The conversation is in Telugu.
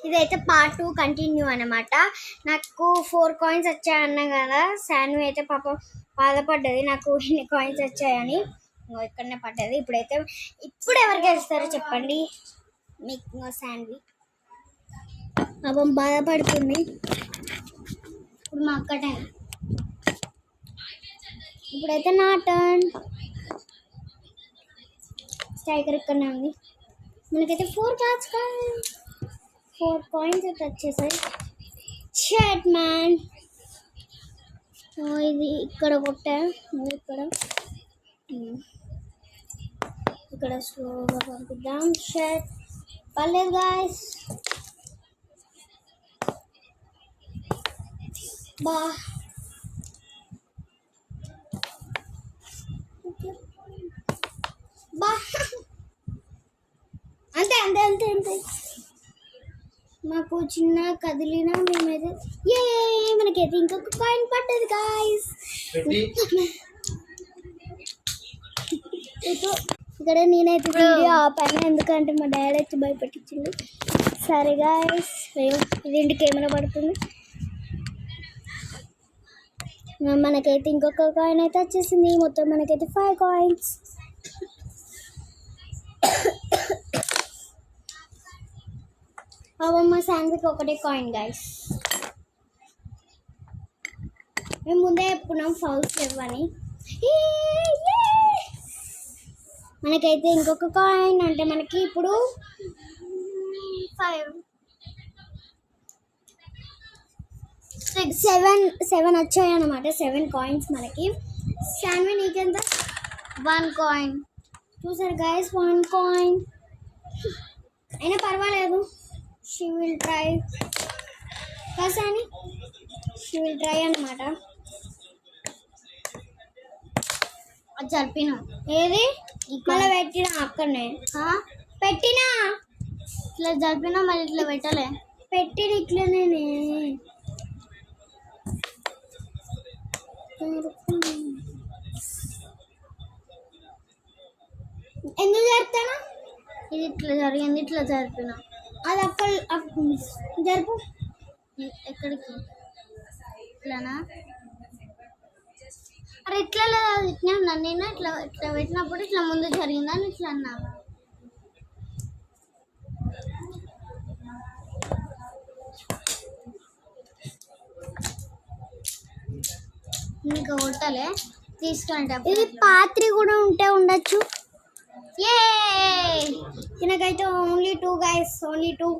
ఇదైతే పార్ట్ 2 కంటిన్యూ అనమాట. నాకు 4 కాయిన్స్ వచ్చాయన్నా కదా, శాన్వి అయితే పాపం బాధపడ్డది నాకు ఇన్ని కాయిన్స్ వచ్చాయని. ఇక్కడనే పడ్డది. ఇప్పుడు ఎవరికి వేస్తారో చెప్పండి. మీకు శాన్వి పాపం బాధపడుతుంది. ఇప్పుడు మా అక్క టైం. ఇప్పుడైతే నా టర్న్. స్ట్రైకర్ ఇక్కడనే ఉంది. మనకైతే 4 కార్డ్స్ కావాలి. 4 కాయిన్స్ అయితే వచ్చేసాయి. Shot man. ఇది ఇక్కడ కొట్టా. ఇక్కడ స్లోగా పంపిద్దాం. షాట్ పర్లేదు గాయస్. బా బా అంతే అంతే అంతే అంతే. మాకు చిన్న కదిలిన మేమైతే మనకైతే ఇంకొక కాయిన్ పడ్డది గాయస్. ఇక్కడ నేనైతే వీడియో ఆపాను ఎందుకంటే మా డాడీ వచ్చి భయపెట్టించింది. సరే గాయస్, ఇది కెమెరా పడుతుంది. మనకైతే ఇంకొక కాయిన్ అయితే వచ్చేసింది. మొత్తం మనకైతే 5 కాయిన్స్. మా శాన్వికి ఒకటే కాయిన్ గాయస్. మేము ముందే చెప్పుకున్నాం ఫౌల్స్ ఇవ్వని. మనకైతే ఇంకొక కాయిన్ అంటే మనకి ఇప్పుడు 7 వచ్చాయి అన్నమాట. 7 కాయిన్స్ మనకి. శాన్వి నీకెంత? 1 కాయిన్. చూసారు గాయస్, 1 కాయిన్ అయినా పర్వాలేదు. షీ విల్ ట్రై కసాని. షీ విల్ ట్రై అన్నమాట. జరిపిన ఏది మళ్ళీ పెట్టినా అక్కడనే పెట్టినా ఇట్లా జరిపినా మళ్ళీ ఇట్లా పెట్టలే. పెట్టిన ఇట్లనే ఎందుకు జరుపుతానా? ఇది ఇట్లా జరిగింది, ఇట్లా జరిపిన. అది అక్కడ జరుపు. ఎక్కడికి? ఇట్లానా? అరే ఇట్లా లేదా, ఇట్లా అన్నా నేను. ఇట్లా ఇట్లా పెట్టినప్పుడు ఇట్లా ముందు జరిగిందని ఇట్లా అన్నా. ఇంకా కొట్టాలి తీసుకుంటా. ఇది పాత్రి కూడా ఉండొచ్చు. ఏ దీనికైతే ఓన్లీ 2 గైస్, ఓన్లీ 2.